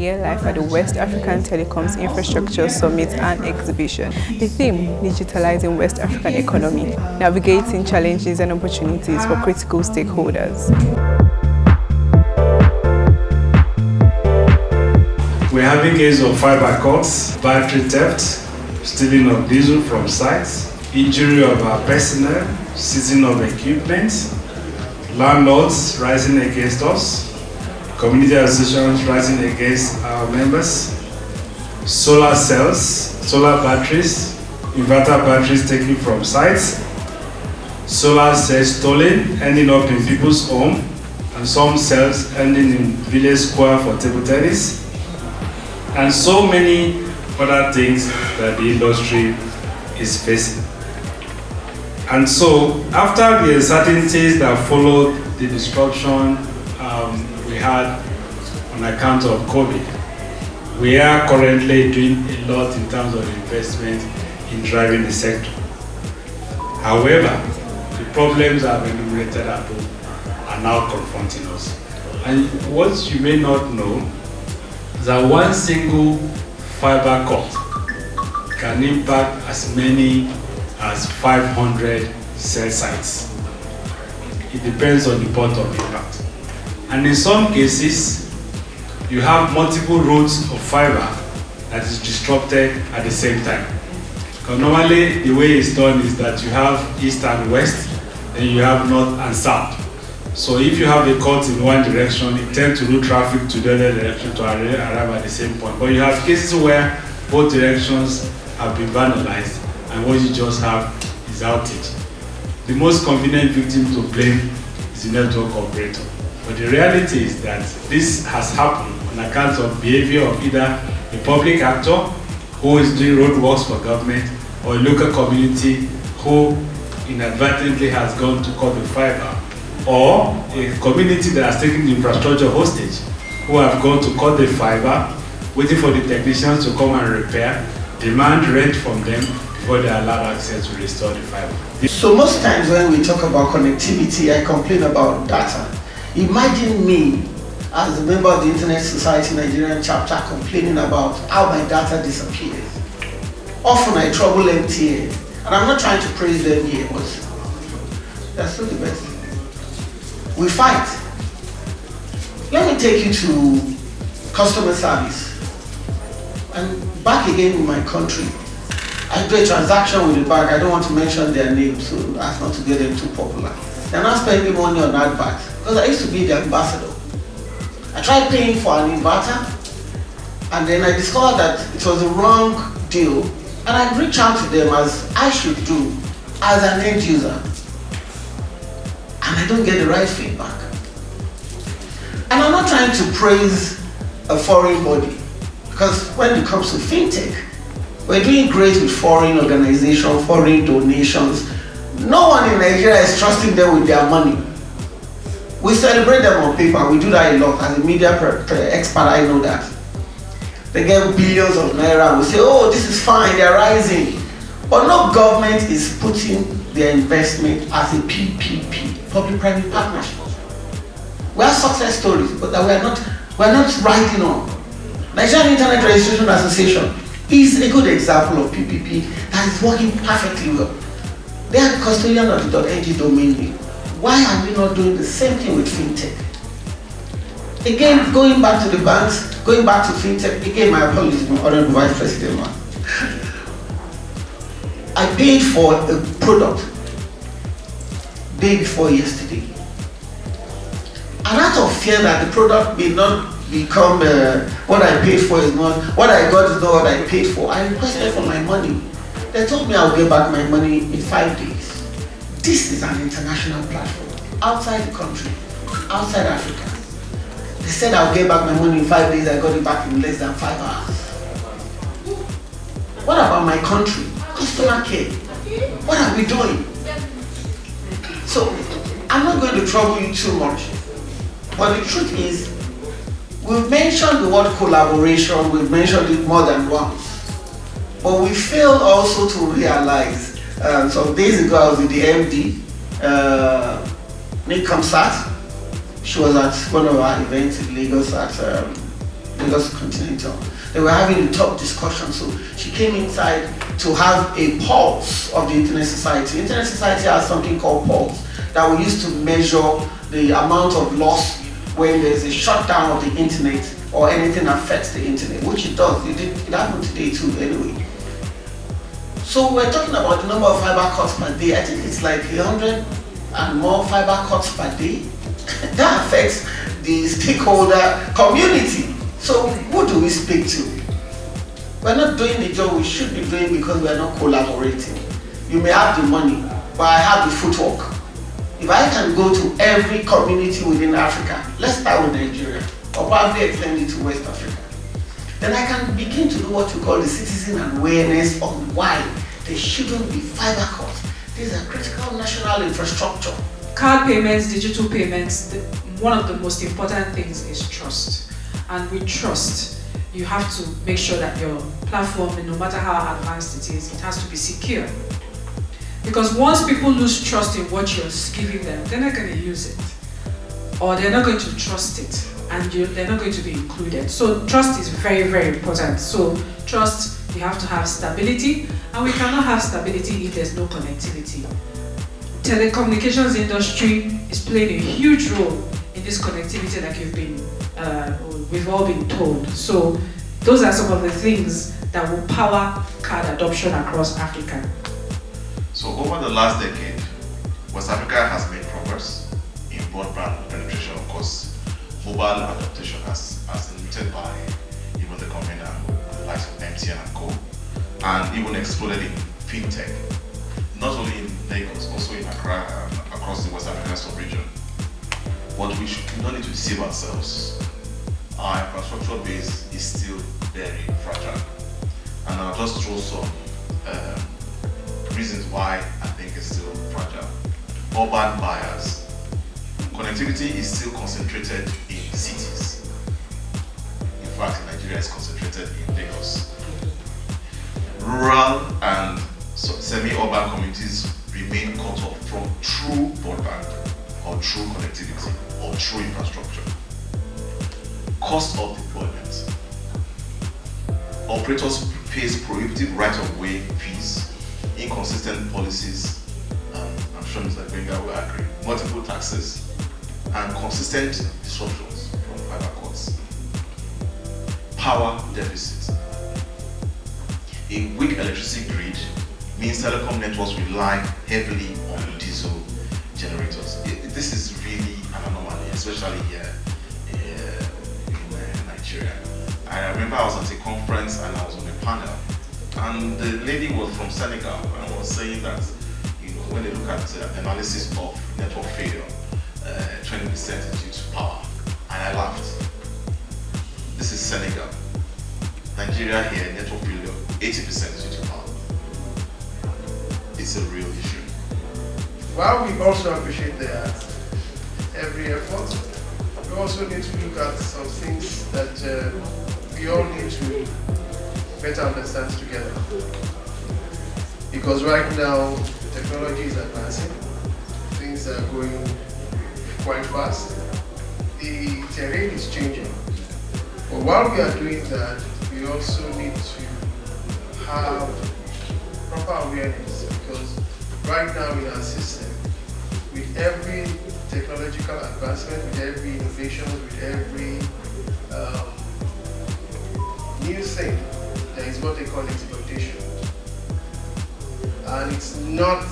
year life at the West African Telecoms Infrastructure Summit and Exhibition. The theme, digitalizing West African economy, navigating challenges and opportunities for critical stakeholders. We're having cases of fiber cuts, battery theft, stealing of diesel from sites, injury of our personnel, seizing of equipment, landlords rising against us, community associations rising against our members, solar cells, solar batteries, inverter batteries taken from sites, solar cells stolen, ending up in people's home, and some cells ending in village square for table tennis, and so many other things that the industry is facing. And so, after the uncertainties that followed the disruption we had on account of COVID, we are currently doing a lot in terms of investment in driving the sector. However, the problems I've enumerated above are now confronting us. And what you may not know is that one single fiber cut can impact as many as 500 cell sites. It depends on the point of impact. And in some cases, you have multiple routes of fiber that is disrupted at the same time. Because normally, the way it's done is that you have east and west, then you have north and south. So if you have a cut in one direction, it tends to route traffic to the other direction to arrive at the same point. But you have cases where both directions have been vandalized, and what you just have is outage. The most convenient victim to blame is the network operator. But the reality is that this has happened on account of behavior of either a public actor who is doing road works for government, or a local community who inadvertently has gone to cut the fiber, or a community that has taken the infrastructure hostage, who have gone to cut the fiber, waiting for the technicians to come and repair, demand rent from them before they are allowed access to restore the fiber. So most times when we talk about connectivity, I complain about data. Imagine me as a member of the Internet Society Nigerian chapter complaining about how my data disappears. Often I trouble MTA, and I'm not trying to praise them here, but they're still the best. We fight. Let me take you to customer service. And back again in my country, I do a transaction with the bank. I don't want to mention their name so as not to get them too popular. They're not spending money on adverts because I used to be the ambassador. I tried paying for an inverter, and then I discovered that it was a wrong deal, and I reached out to them as I should do as an end user, and I don't get the right feedback. And I'm not trying to praise a foreign body, because when it comes to fintech, we're doing great with foreign organizations, foreign donations. No one in Nigeria is trusting them with their money. We celebrate them on paper. We do that a lot. As a media expert, I know that. They get billions of naira and we say, oh, this is fine, they're rising. But no government is putting their investment as a PPP, public-private partnership. We have success stories, but that we're not writing on. Nigerian Internet Registration Association is a good example of PPP that is working perfectly well. They are the custodian of the .ng domain name. Why are we not doing the same thing with fintech? Again, going back to the banks, going back to fintech, again, my apologies, my Honorable Vice President. I paid for a product day before yesterday. And out of fear that the product may not become what I paid for is not, what I got is not what I paid for, I requested for my money. They told me I'll get back my money in 5 days. This is an international platform, outside the country, outside Africa. They said I'll get back my money in 5 days, I got it back in less than 5 hours. What about my country? Customer care. What are we doing? So, I'm not going to trouble you too much, but the truth is, we've mentioned the word collaboration, we've mentioned it more than once. But we failed also to realize, some days ago I was with the MD, Nick Kamsat. She was at one of our events in Lagos at the Lagos Continental. They were having a top discussion, so she came inside to have a pulse of the Internet Society. Internet Society has something called pulse that we use to measure the amount of loss when there's a shutdown of the internet or anything affects the internet, which it does. It happened today too, anyway. So we're talking about the number of fiber cuts per day. I think it's like 100 and more fiber cuts per day. That affects the stakeholder community. So who do we speak to? We're not doing the job we should be doing because we're not collaborating. You may have the money, but I have the footwork. If I can go to every community within Africa, let's start with Nigeria, or probably extend it to West Africa, then I can begin to do what we call the citizen awareness on why there shouldn't be fiber cuts. These are critical national infrastructure. Card payments, digital payments, one of the most important things is trust. And with trust, you have to make sure that your platform, no matter how advanced it is, it has to be secure. Because once people lose trust in what you're giving them, they're not going to use it. Or they're not going to trust it. And they're not going to be included. So trust is very, very important. So trust, you have to have stability. And we cannot have stability if there's no connectivity. Telecommunications industry is playing a huge role in this connectivity like we've all been told. So those are some of the things that will power card adoption across Africa. So over the last decade, West Africa has made progress in broadband penetration. Of course, mobile adaptation has limited by even the convener, the likes of MTN and Co, and even exploded in fintech, not only in Lagos, also in Accra and across the West African sub-region. But we don't need to deceive ourselves. Our infrastructure base is still very fragile. And I'll just throw some reasons why I think it's still fragile. Urban buyers. Connectivity is still concentrated in cities. In fact, Nigeria is concentrated in Lagos. Rural and semi-urban communities remain cut off from true broadband or true connectivity or true infrastructure. Cost of deployment. Operators face prohibitive right-of-way fees, inconsistent policies, I'm sure Mr. Benga will agree, multiple taxes, and consistent disruptions from fiber cuts. Power deficit. A weak electricity grid means telecom networks rely heavily on diesel generators. This is really an anomaly, especially here in Nigeria. I remember I was at a conference and I was on a panel, and the lady was from Senegal and was saying that, when they look at analysis of network failure, 20% is due to power, and I laughed. This is Senegal. Nigeria here, network failure, 80% is due to power. It's a real issue. While we also appreciate every effort, we also need to look at some things that we all need to better understand together. Because right now, technology is advancing, things are going quite fast, the terrain is changing. But while we are doing that, we also need to have proper awareness, because right now in our system, with every technological advancement, with every innovation, with every new thing, there is what they call exploitation. And it's not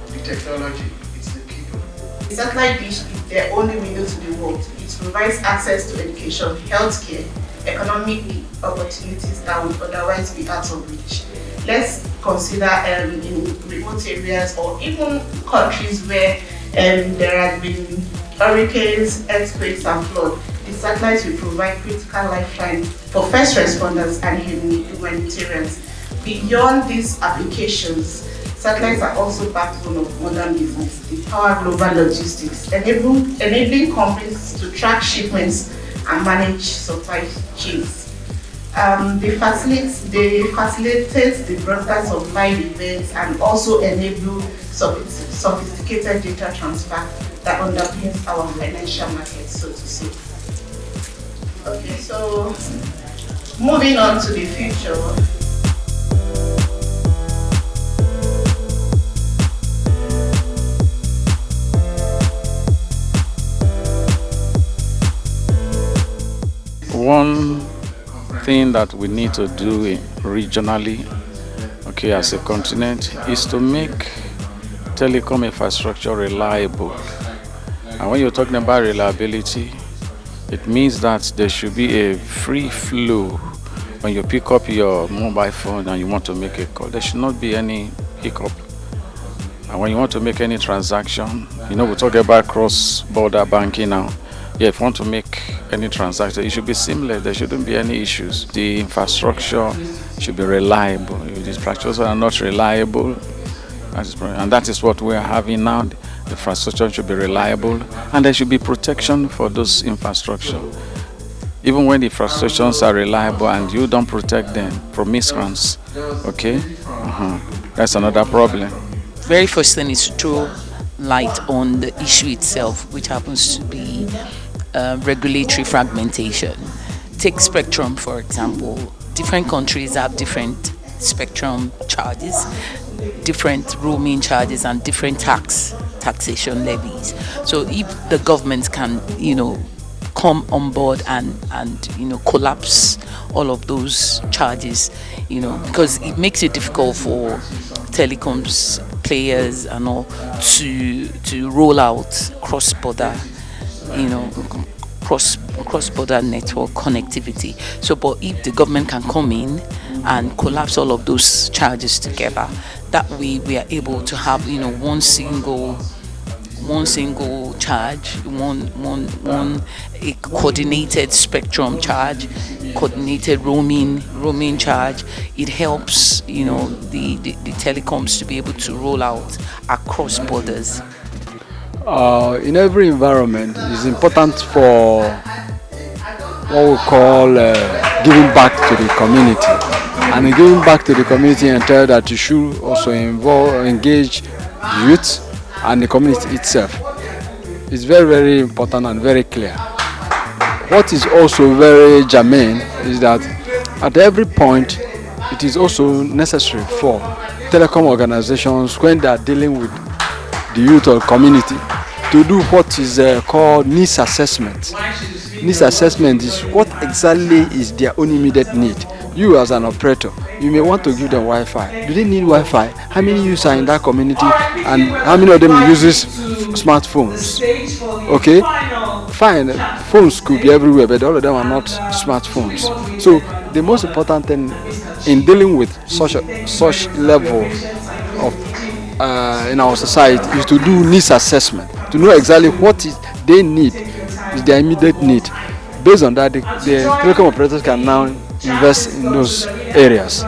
the technology, it's the people. The satellite dish is their only window to the world. It provides access to education, healthcare, economic opportunities that would otherwise be out of reach. Let's consider in remote areas or even countries where there have been hurricanes, earthquakes and flood. The satellites will provide critical lifeline for first responders and humanitarians. Beyond these applications, satellites are also backbone of modern business. They power global logistics, enabling companies to track shipments and manage supply chains. They facilitate the broadcast of live events and also enable sophisticated data transfer that underpins our financial market, so to say. Okay, so So, moving on to the future. One thing that we need to do regionally, okay, as a continent, is to make telecom infrastructure reliable. And when you're talking about reliability, it means that there should be a free flow when you pick up your mobile phone and you want to make a call. There should not be any hiccup. And when you want to make any transaction, we talk about cross-border banking now. Yeah, if you want to make any transaction, it should be seamless. There shouldn't be any issues. The infrastructure should be reliable. If the infrastructure are not reliable, and that is what we are having now. The infrastructure should be reliable, and there should be protection for those infrastructure. Even when the infrastructures are reliable and you don't protect them from miscreants, okay, that's another problem. Very first thing is to throw light on the issue itself, which happens to be regulatory fragmentation. Take spectrum, for example. Different countries have different spectrum charges, different roaming charges, and different taxation levies. So if the government can, come on board and collapse all of those charges, because it makes it difficult for telecoms players and all to roll out cross-border network connectivity. So, but if the government can come in and collapse all of those charges together, that way we are able to have one single charge, a coordinated spectrum charge, coordinated roaming charge. It helps the telecoms to be able to roll out across borders. In every environment, it's important for what we call giving back to the community. And in giving back to the community entails that you should also engage the youth and the community itself. It's very, very important and very clear. What is also very germane is that at every point, it is also necessary for telecom organizations, when they are dealing with the youth or community, to do what is called needs assessment. Needs assessment is what exactly is their own immediate need. You as an operator, you may want to give them Wi-Fi. Do they need Wi-Fi? How many users are in that community, and how many of them uses smartphones? Okay, fine. Phones could be everywhere, but all of them are not smartphones. So the most important thing in dealing with such level of in our society is to do needs assessment, to know exactly what they need, is their immediate need. Based on that, the telecom operators can now invest in those areas.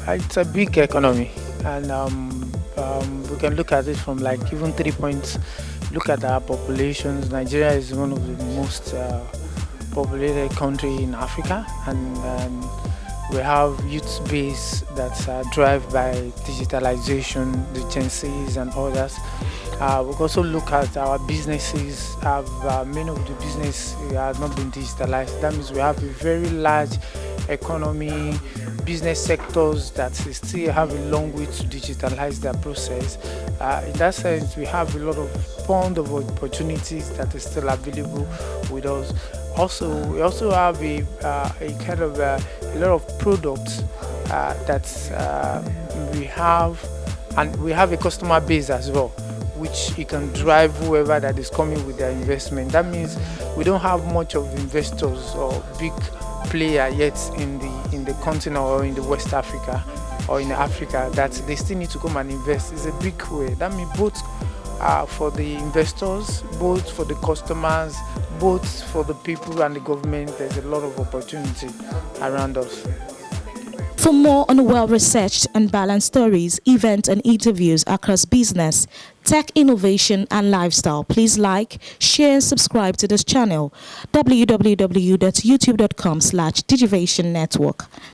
It's a big economy, and we can look at it from even 3 points. Look at our populations. Nigeria is one of the most populated country in Africa, and we have youth base that's driven by digitalization, the Gen Zs and others. We also look at our businesses. Many of the business have not been digitalized. That means we have a very large economy, business sectors that still have a long way to digitalize their process. In that sense, we have a lot of fund of opportunities that is still available with us. We also have a lot of products that we have, and we have a customer base as well, which it can drive whoever that is coming with their investment. That means we don't have much of investors or big player yet in the continent or in the West Africa or in Africa that they still need to come and invest. It's a big way. That means both for the investors, both for the customers, both for the people and the government. There's a lot of opportunity around us. For more on well-researched and balanced stories, events and interviews across business, tech innovation and lifestyle, please like, share and subscribe to this channel, www.youtube.com/digivationnetwork.